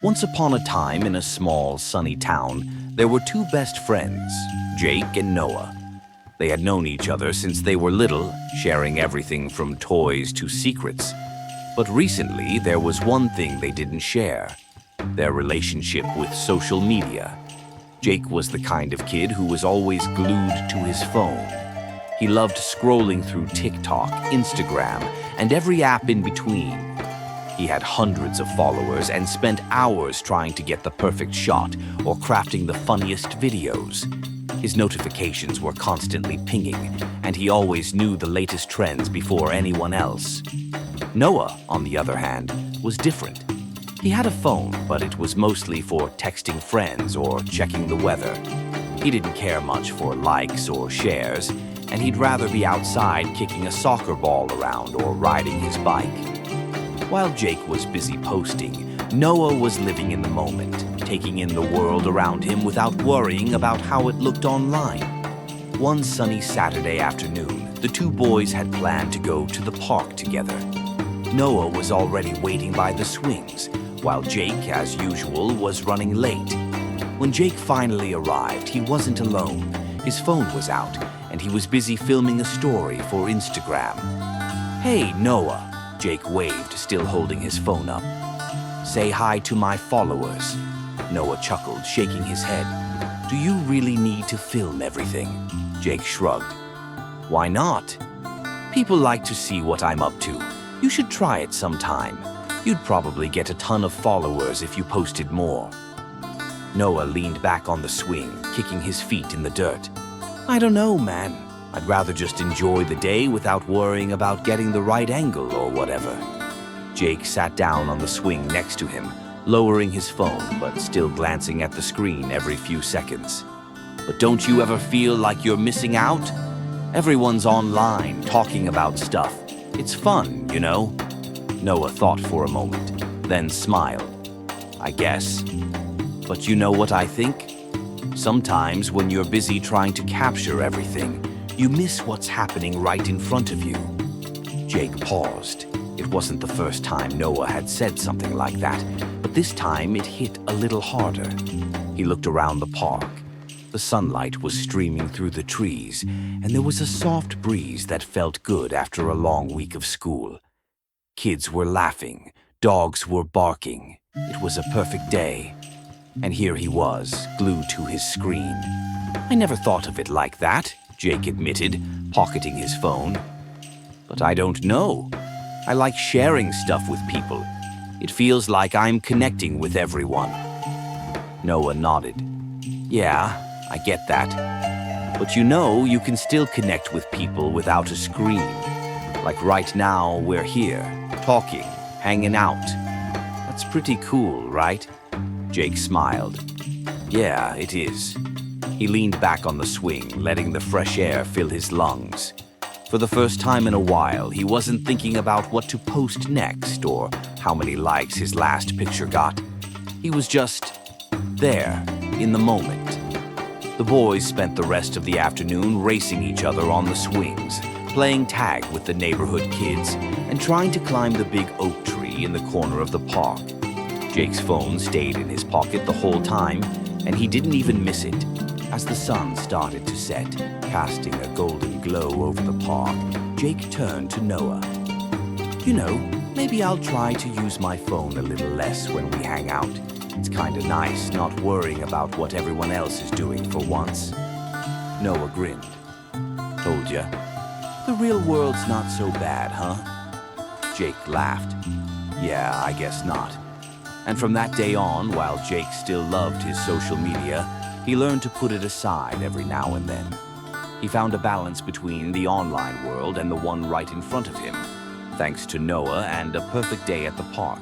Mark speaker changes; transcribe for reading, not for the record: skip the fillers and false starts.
Speaker 1: Once upon a time in a small, sunny town, there were two best friends, Jake and Noah. They had known each other since they were little, sharing everything from toys to secrets. But recently, there was one thing they didn't share: their relationship with social media. Jake was the kind of kid who was always glued to his phone. He loved scrolling through TikTok, Instagram, and every app in between. He had hundreds of followers and spent hours trying to get the perfect shot or crafting the funniest videos. His notifications were constantly pinging, and he always knew the latest trends before anyone else. Noah, on the other hand, was different. He had a phone, but it was mostly for texting friends or checking the weather. He didn't care much for likes or shares, and he'd rather be outside kicking a soccer ball around or riding his bike. While Jake was busy posting, Noah was living in the moment, taking in the world around him without worrying about how it looked online. One sunny Saturday afternoon, the two boys had planned to go to the park together. Noah was already waiting by the swings, while Jake, as usual, was running late. When Jake finally arrived, he wasn't alone. His phone was out, and he was busy filming a story for Instagram. "Hey, Noah," Jake waved, still holding his phone up. "Say hi to my followers." Noah chuckled, shaking his head. "Do you really need to film everything?" Jake shrugged. "Why not? People like to see what I'm up to. You should try it sometime. You'd probably get a ton of followers if you posted more." Noah leaned back on the swing, kicking his feet in the dirt. "I don't know, man. I'd rather just enjoy the day without worrying about getting the right angle or whatever." Jake sat down on the swing next to him, lowering his phone but still glancing at the screen every few seconds. "But don't you ever feel like you're missing out? Everyone's online talking about stuff. It's fun, you know?" Noah thought for a moment, then smiled. "I guess. But you know what I think? Sometimes when you're busy trying to capture everything, you miss what's happening right in front of you." Jake paused. It wasn't the first time Noah had said something like that, but this time it hit a little harder. He looked around the park. The sunlight was streaming through the trees, and there was a soft breeze that felt good after a long week of school. Kids were laughing, dogs were barking. It was a perfect day. And here he was, glued to his screen. "I never thought of it like that," Jake admitted, pocketing his phone. "But I don't know. I like sharing stuff with people. It feels like I'm connecting with everyone." Noah nodded. "Yeah, I get that. But you know, you can still connect with people without a screen. Like right now, we're here, talking, hanging out. That's pretty cool, right?" Jake smiled. "Yeah, it is." He leaned back on the swing, letting the fresh air fill his lungs. For the first time in a while, he wasn't thinking about what to post next or how many likes his last picture got. He was just there, in the moment. The boys spent the rest of the afternoon racing each other on the swings, playing tag with the neighborhood kids, and trying to climb the big oak tree in the corner of the park. Jake's phone stayed in his pocket the whole time, and he didn't even miss it. As the sun started to set, casting a golden glow over the park, Jake turned to Noah. "You know, maybe I'll try to use my phone a little less when we hang out. It's kinda nice not worrying about what everyone else is doing for once." Noah grinned. "Told ya. The real world's not so bad, huh?" Jake laughed. "Yeah, I guess not." And from that day on, while Jake still loved his social media, he learned to put it aside every now and then. He found a balance between the online world and the one right in front of him, thanks to Noah and a perfect day at the park.